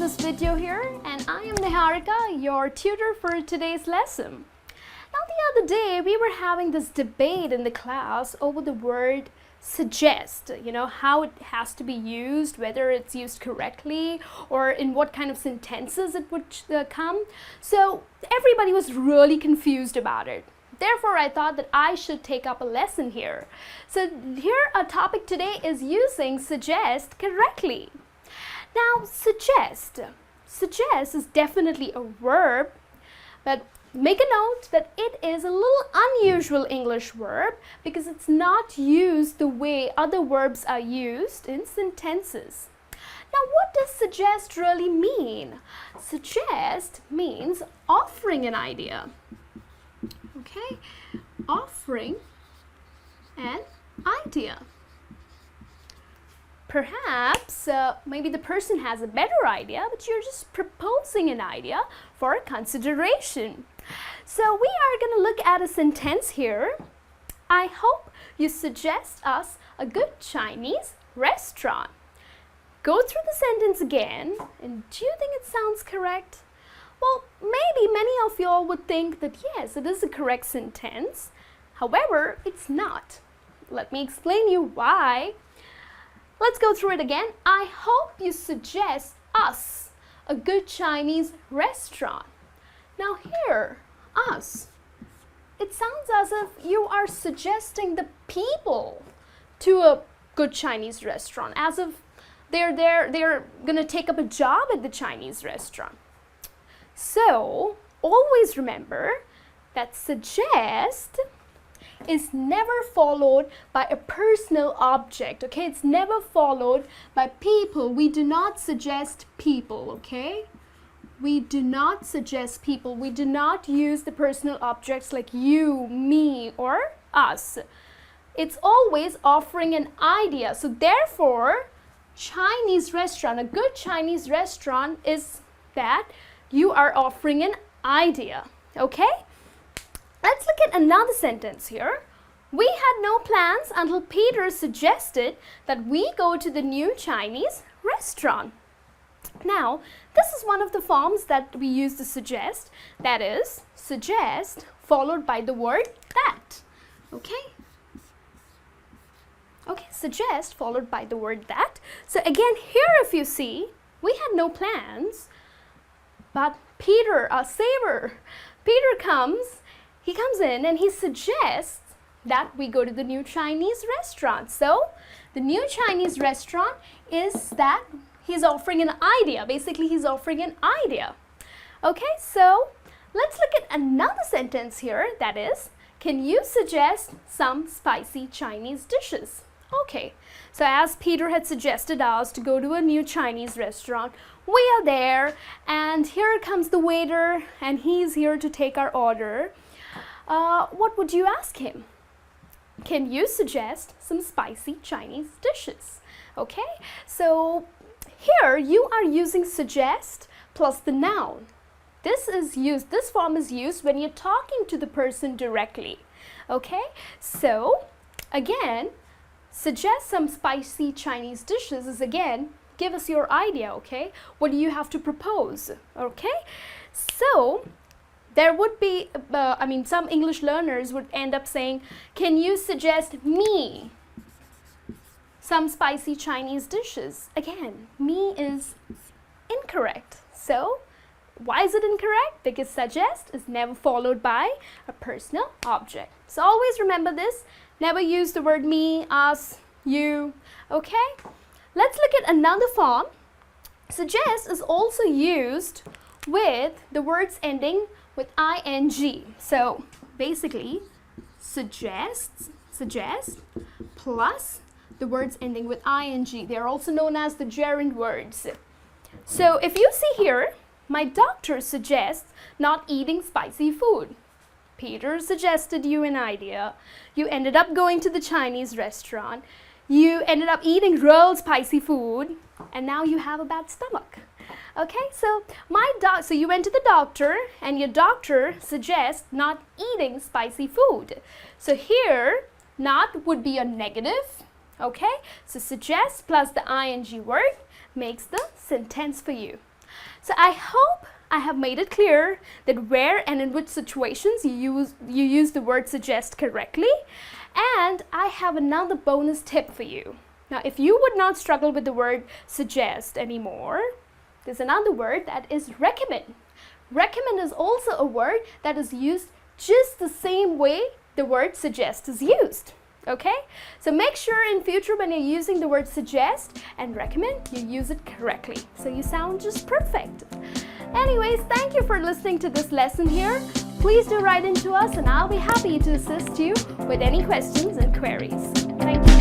this video here, and I am Niharika, your tutor for today's lesson. Now the other day we were having this debate in the class over the word suggest, how it has to be used, whether it's used correctly or in what kind of sentences it would come. So everybody was really confused about it. Therefore, I thought that I should take up a lesson here. So here our topic today is using suggest correctly. Now suggest is definitely a verb, but make a note that it is a little unusual English verb because it's not used the way other verbs are used in sentences. Now what does suggest really mean? Suggest means offering an idea. Okay, offering an idea. Perhaps maybe the person has a better idea, but you're just proposing an idea for a consideration. So we are going to look at a sentence here. I hope you suggest us a good Chinese restaurant. Go through the sentence again, and do you think it sounds correct? Well, maybe many of you all would think that yes, it is a correct sentence. However, it's not. Let me explain you why. Let's go through it again. I hope you suggest us a good Chinese restaurant. Now here, us, it sounds as if you are suggesting the people to a good Chinese restaurant, as if they're gonna take up a job at the Chinese restaurant. So always remember that suggest is never followed by a personal object, okay? It's never followed by people. We do not suggest people, okay? We do not suggest people. We do not use the personal objects like you, me, or us. It's always offering an idea. So therefore, Chinese restaurant, a good Chinese restaurant is that you are offering an idea, okay? Let's look at another sentence here. We had no plans until Peter suggested that we go to the new Chinese restaurant. Now, this is one of the forms that we use to suggest. That is, suggest followed by the word that, okay? Okay, suggest followed by the word that. So again, here if you see, we had no plans, but Peter, our saver, Peter comes in and he suggests that we go to the new Chinese restaurant. So the new Chinese restaurant is that he's offering an idea. Basically, he's offering an idea. Okay, so let's look at another sentence here. That is, can you suggest some spicy Chinese dishes? Okay, so as Peter had suggested us to go to a new Chinese restaurant, we are there, and here comes the waiter, and he's here to take our order. What would you ask him? Can you suggest some spicy Chinese dishes? Okay, so here you are using suggest plus the noun. This form is used when you're talking to the person directly. Okay, so again, suggest some spicy Chinese dishes is again, give us your idea, okay? What do you have to propose, okay? So there would be, some English learners would end up saying, can you suggest me some spicy Chinese dishes? Again, me is incorrect. So why is it incorrect? Because suggest is never followed by a personal object. So always remember this. Never use the word me, us, you, okay? Let's look at another form. Suggest is also used with the words ending with ing. So basically, suggest plus the words ending with ing. They are also known as the gerund words. So if you see here, my doctor suggests not eating spicy food. Peter suggested you an idea. You ended up going to the Chinese restaurant. You ended up eating real spicy food, and now you have a bad stomach. Okay, so so you went to the doctor, and your doctor suggests not eating spicy food. So here, not would be a negative. Okay, so suggest plus the ing word makes the sentence for you. So I hope I have made it clear that where and in which situations you use the word suggest correctly. And I have another bonus tip for you. Now, if you would not struggle with the word suggest anymore, there's another word that is recommend. Recommend is also a word that is used just the same way the word suggest is used. Okay? So make sure in future when you're using the word suggest and recommend, you use it correctly. So you sound just perfect. Anyways, thank you for listening to this lesson here. Please do write into us and I'll be happy to assist you with any questions and queries. Thank you.